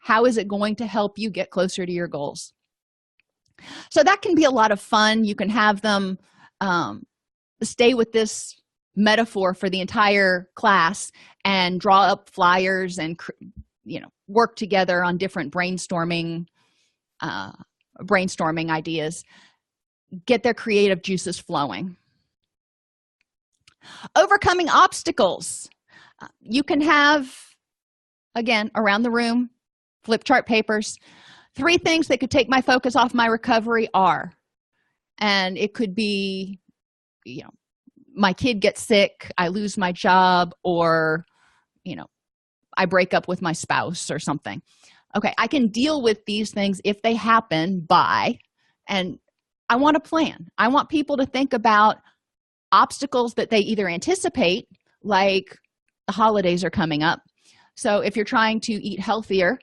How is it going to help you get closer to your goals? So that can be a lot of fun. You can have them stay with this metaphor for the entire class and draw up flyers and work together on different brainstorming ideas, get their creative juices flowing. Overcoming obstacles. You can have, again, around the room, flip chart papers. 3 things that could take my focus off my recovery are, and it could be, my kid gets sick, I lose my job, or I break up with my spouse or something. Okay, I can deal with these things if they happen by, and I want a plan. I want people to think about obstacles that they either anticipate, like the holidays are coming up. So if you're trying to eat healthier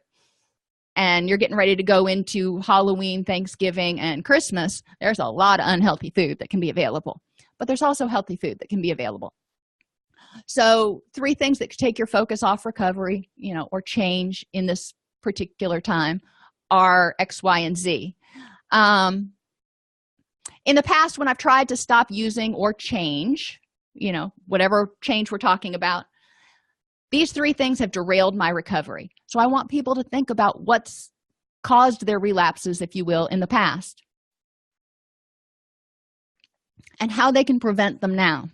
and you're getting ready to go into Halloween, Thanksgiving, and Christmas, there's a lot of unhealthy food that can be available, but there's also healthy food that can be available. So 3 things that could take your focus off recovery, or change in this particular time are X, Y, and Z. In the past, when I've tried to stop using or change, whatever change we're talking about, these 3 things have derailed my recovery. So I want people to think about what's caused their relapses, if you will, in the past, and how they can prevent them now.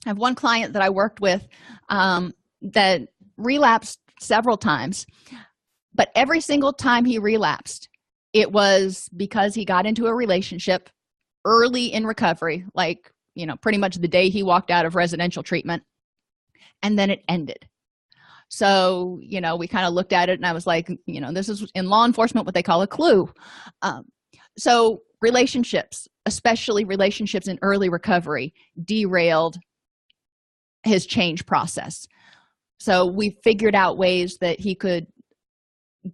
I have one client that I worked with that relapsed several times, but every single time he relapsed, it was because he got into a relationship early in recovery, like, pretty much the day he walked out of residential treatment, and then it ended. So, we kind of looked at it and I was like, this is in law enforcement what they call a clue. So relationships, especially relationships in early recovery, derailed his change process. So we figured out ways that he could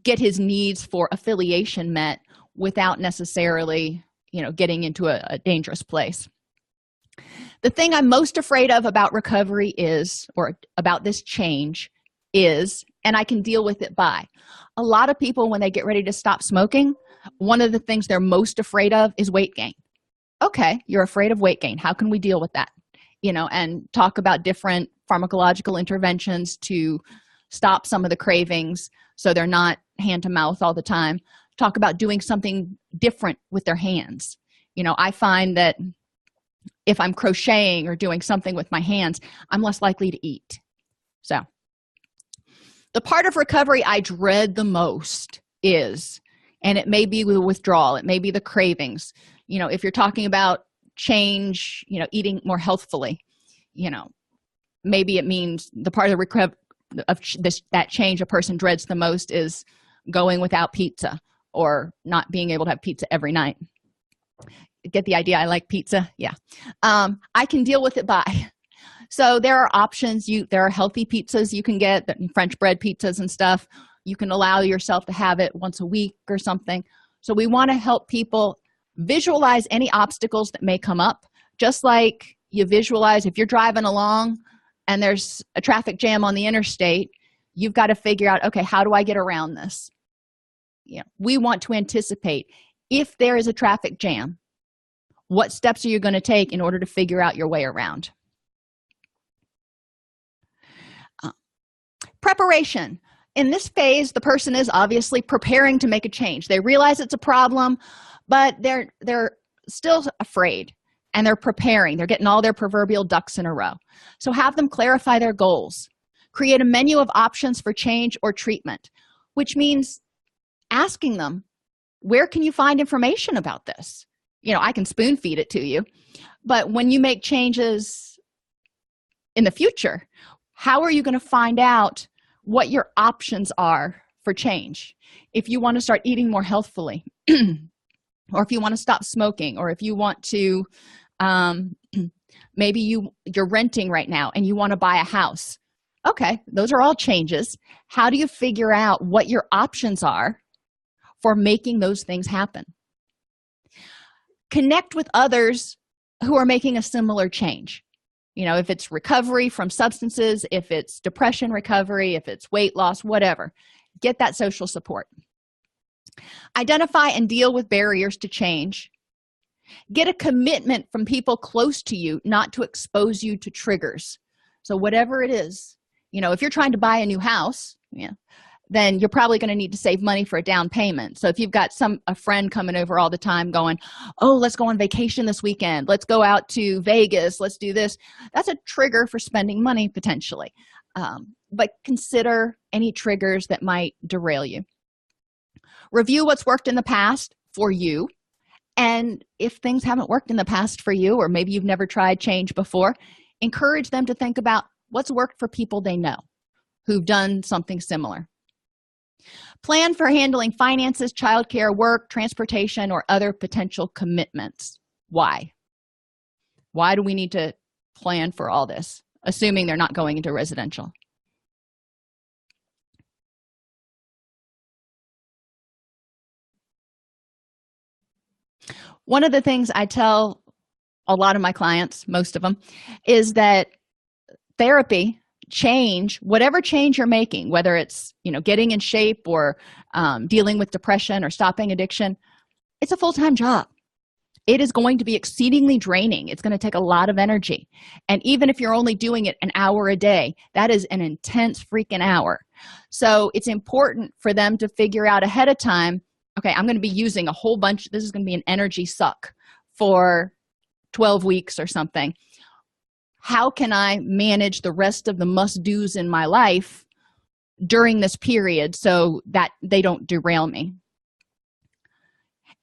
get his needs for affiliation met without necessarily, getting into a dangerous place. The thing I'm most afraid of about recovery is, or about this change is, and I can deal with it by, a lot of people, when they get ready to stop smoking, one of the things they're most afraid of is weight gain. Okay, you're afraid of weight gain. How can we deal with that? And talk about different pharmacological interventions to stop some of the cravings so they're not hand to mouth all the time. Talk about doing something different with their hands. I find that if I'm crocheting or doing something with my hands, I'm less likely to eat. So the part of recovery I dread the most is, and it may be the withdrawal, it may be the cravings. If you're talking about change, eating more healthfully, maybe it means the part of that change a person dreads the most is going without pizza, or not being able to have pizza every night. Get the idea? I like pizza. Yeah. I can deal with it by. So there are options. There are healthy pizzas you can get, French bread pizzas and stuff. You can allow yourself to have it once a week or something. So we want to help people visualize any obstacles that may come up, just like you visualize if you're driving along and there's a traffic jam on the interstate, you've got to figure out, okay, how do I get around this? We want to anticipate, if there is a traffic jam, what steps are you going to take in order to figure out your way around? Preparation. In this phase, the person is obviously preparing to make a change. They realize it's a problem, but they're still afraid, and they're preparing. They're getting all their proverbial ducks in a row. So have them clarify their goals. Create a menu of options for change or treatment, which means asking them, where can you find information about this? I can spoon feed it to you, but when you make changes in the future, how are you going to find out what your options are for change? If you want to start eating more healthfully, or if you want to stop smoking, or if you want to, maybe you're renting right now and you want to buy a house. Okay, those are all changes. How do you figure out what your options are for making those things happen? Connect with others who are making a similar change. If it's recovery from substances, if it's depression recovery, if it's weight loss, whatever, get that social support. Identify and deal with barriers to change. Get a commitment from people close to you not to expose you to triggers. So whatever it is, if you're trying to buy a new house, then you're probably going to need to save money for a down payment. So if you've got a friend coming over all the time going, oh, let's go on vacation this weekend, let's go out to Vegas, let's do this, that's a trigger for spending money potentially. But consider any triggers that might derail you. Review what's worked in the past for you, and if things haven't worked in the past for you, or maybe you've never tried change before, encourage them to think about what's worked for people they know who've done something similar. Plan for handling finances, childcare, work, transportation, or other potential commitments. Why? Why do we need to plan for all this, assuming they're not going into residential? One of the things I tell a lot of my clients, most of them, is that therapy, change, whatever change you're making, whether it's getting in shape or dealing with depression or stopping addiction, it's a full-time job. It is going to be exceedingly draining. It's going to take a lot of energy, and even if you're only doing it an hour a day, that is an intense freaking hour. So it's important for them to figure out ahead of time, okay, I'm going to be using a whole bunch, this is going to be an energy suck for 12 weeks or something. How can I manage the rest of the must-dos in my life during this period so that they don't derail me?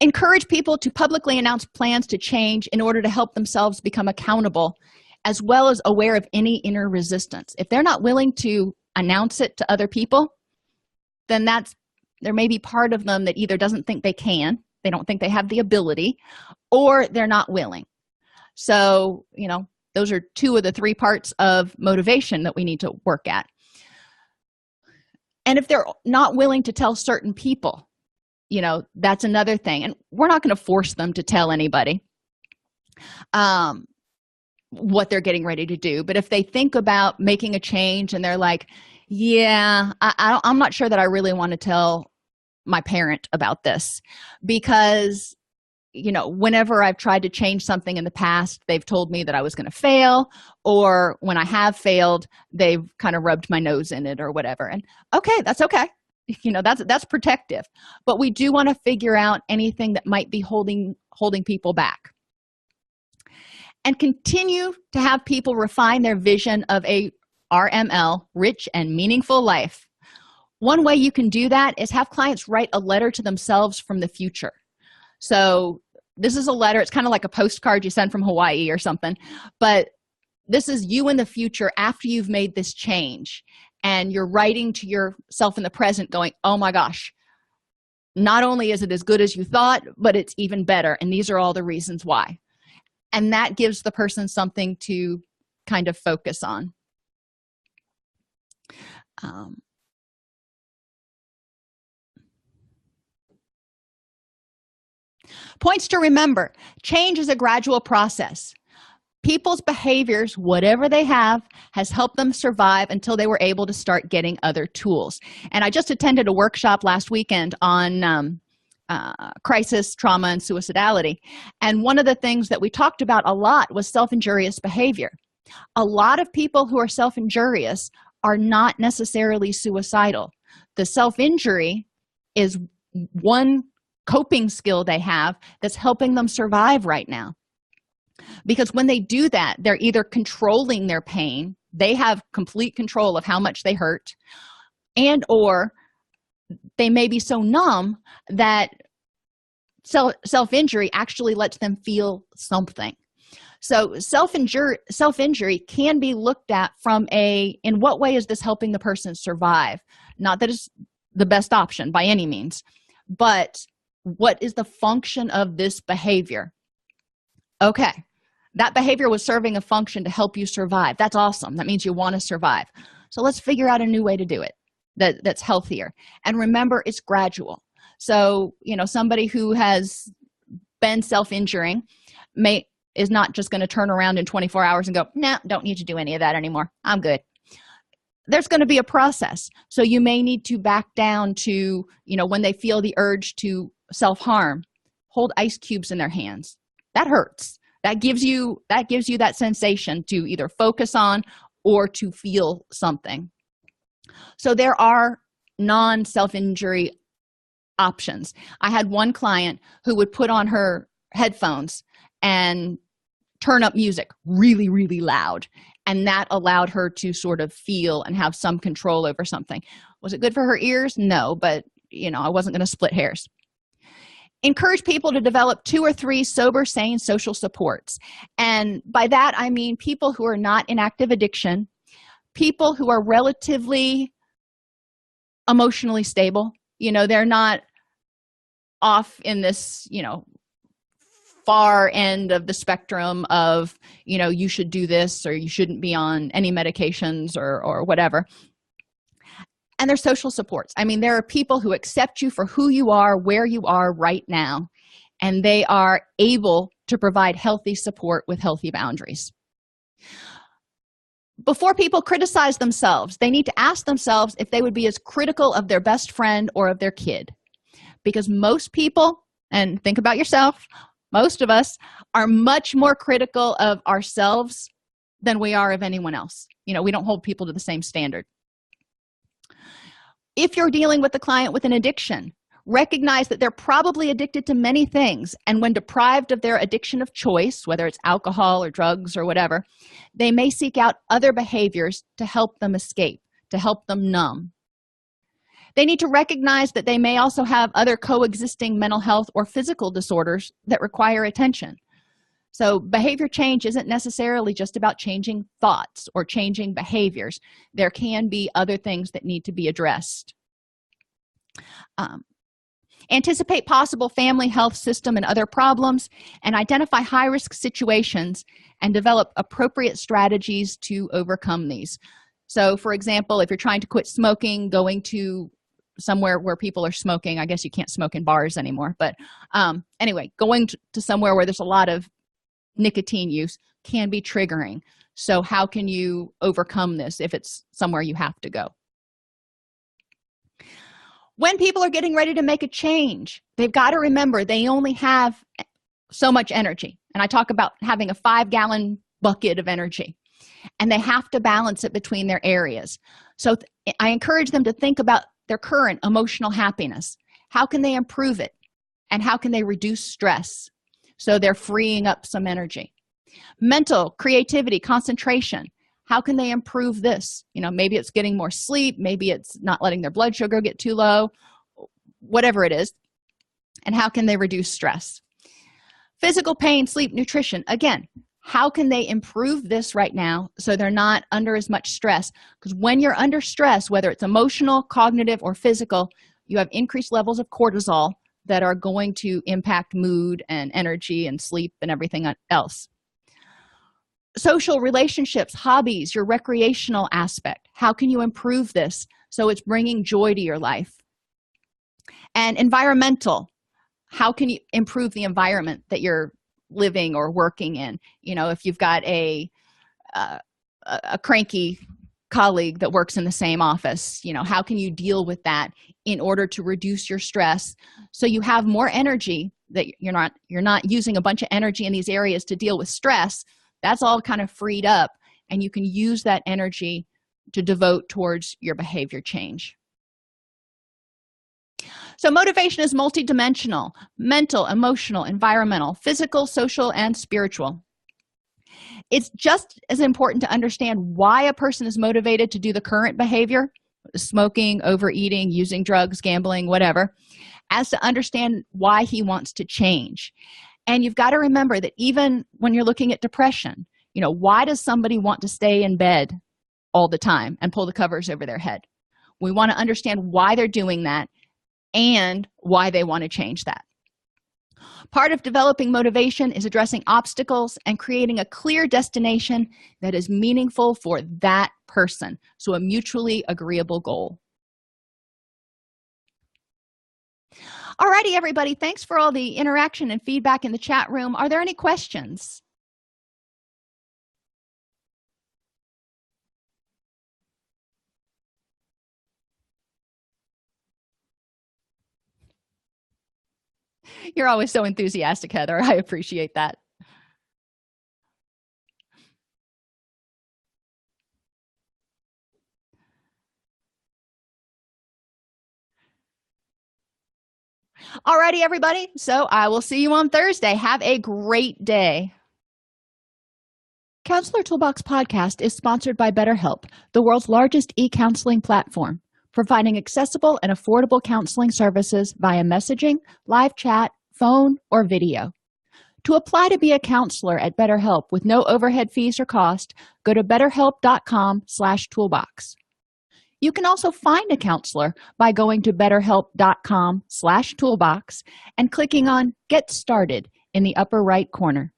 Encourage people to publicly announce plans to change in order to help themselves become accountable, as well as aware of any inner resistance. If they're not willing to announce it to other people, then there may be part of them that either doesn't think they can, they don't think they have the ability, or they're not willing. So, those are two of the three parts of motivation that we need to work at. And if they're not willing to tell certain people, that's another thing. And we're not going to force them to tell anybody what they're getting ready to do. But if they think about making a change and they're like, yeah, I'm not sure that I really want to tell my parent about this, because whenever I've tried to change something in the past, they've told me that I was going to fail, or when I have failed, they've kind of rubbed my nose in it or whatever. And okay, that's okay. That's protective. But we do want to figure out anything that might be holding people back. And continue to have people refine their vision of a RML, rich and meaningful life. One way you can do that is have clients write a letter to themselves from the future. So this is a letter, it's kind of like a postcard you send from Hawaii or something, but this is you in the future after you've made this change, and you're writing to yourself in the present going, oh my gosh, not only is it as good as you thought, but it's even better, and these are all the reasons why. And that gives the person something to kind of focus on. Points to remember: change is a gradual process. People's behaviors, whatever they have, has helped them survive until they were able to start getting other tools. And I just attended a workshop last weekend on crisis, trauma, and suicidality. And one of the things that we talked about a lot was self-injurious behavior. A lot of people who are self-injurious are not necessarily suicidal. The self-injury is one coping skill they have that's helping them survive right now. Because when they do that, they're either controlling their pain, they have complete control of how much they hurt, and or they may be so numb that self-injury actually lets them feel something. So self-injury can be looked at from in what way is this helping the person survive? Not that it's the best option by any means, but what is the function of this behavior? Okay, that behavior was serving a function to help you survive. That's awesome. That means you want to survive. So let's figure out a new way to do it that's healthier. And remember, it's gradual. So, somebody who has been self-injuring is not just going to turn around in 24 hours and go, no, don't need to do any of that anymore. I'm good. There's going to be a process. So you may need to back down to, when they feel the urge to self-harm, hold ice cubes in their hands. That hurts. That gives you that sensation to either focus on or to feel something. So there are non-self-injury options. I had one client who would put on her headphones and turn up music really, really loud, and that allowed her to sort of feel and have some control over something. Was it good for her ears? No, but I wasn't going to split hairs. Encourage people to develop 2 or 3 sober, sane social supports. And by that, I mean people who are not in active addiction, people who are relatively emotionally stable. They're not off in this, far end of the spectrum of, you should do this or you shouldn't be on any medications or whatever. And there's social supports. I mean, there are people who accept you for who you are, where you are right now, and they are able to provide healthy support with healthy boundaries. Before people criticize themselves, they need to ask themselves if they would be as critical of their best friend or of their kid. Because most people, and think about yourself, most of us are much more critical of ourselves than we are of anyone else. We don't hold people to the same standard. If you're dealing with a client with an addiction, recognize that they're probably addicted to many things, and when deprived of their addiction of choice, whether it's alcohol or drugs or whatever, they may seek out other behaviors to help them escape, to help them numb. They need to recognize that they may also have other coexisting mental health or physical disorders that require attention. So behavior change isn't necessarily just about changing thoughts or changing behaviors. There can be other things that need to be addressed. Anticipate possible family health system and other problems, and identify high-risk situations and develop appropriate strategies to overcome these. So, for example, if you're trying to quit smoking, going to somewhere where people are smoking, I guess you can't smoke in bars anymore, but anyway, going to somewhere where there's a lot of nicotine use can be triggering. So how can you overcome this if it's somewhere you have to go? When people are getting ready to make a change, they've got to remember they only have so much energy. And I talk about having a 5-gallon bucket of energy, and they have to balance it between their areas. So I encourage them to think about their current emotional happiness. How can they improve it? And how can they reduce stress so they're freeing up some energy? Mental, creativity, concentration. How can they improve this? Maybe it's getting more sleep, maybe it's not letting their blood sugar get too low, whatever it is. And how can they reduce stress? Physical pain, sleep, nutrition. Again, how can they improve this right now so they're not under as much stress? Because when you're under stress, whether it's emotional, cognitive, or physical, you have increased levels of cortisol that are going to impact mood and energy and sleep and everything else. Social relationships, hobbies, your recreational aspect. How can you improve this so it's bringing joy to your life? And environmental. How can you improve the environment that you're living or working in. If you've got a cranky colleague that works in the same office, how can you deal with that in order to reduce your stress so you have more energy, that you're not using a bunch of energy in these areas to deal with stress. That's all kind of freed up, and you can use that energy to devote towards your behavior change. So motivation is multidimensional: mental, emotional, environmental, physical, social, and spiritual. It's just as important to understand why a person is motivated to do the current behavior, smoking, overeating, using drugs, gambling, whatever, as to understand why he wants to change. And you've got to remember that even when you're looking at depression, why does somebody want to stay in bed all the time and pull the covers over their head? We want to understand why they're doing that and why they want to change that. Part of developing motivation is addressing obstacles and creating a clear destination that is meaningful for that person, so a mutually agreeable goal. Alrighty, everybody, thanks for all the interaction and feedback in the chat room. Are there any questions? You're always so enthusiastic, Heather. I appreciate that. Alrighty, everybody. So I will see you on Thursday. Have a great day. Counselor Toolbox Podcast is sponsored by BetterHelp, the world's largest e-counseling platform, providing accessible and affordable counseling services via messaging, live chat, phone, or video. To apply to be a counselor at BetterHelp with no overhead fees or cost, go to betterhelp.com/toolbox. You can also find a counselor by going to betterhelp.com/toolbox and clicking on Get Started in the upper right corner.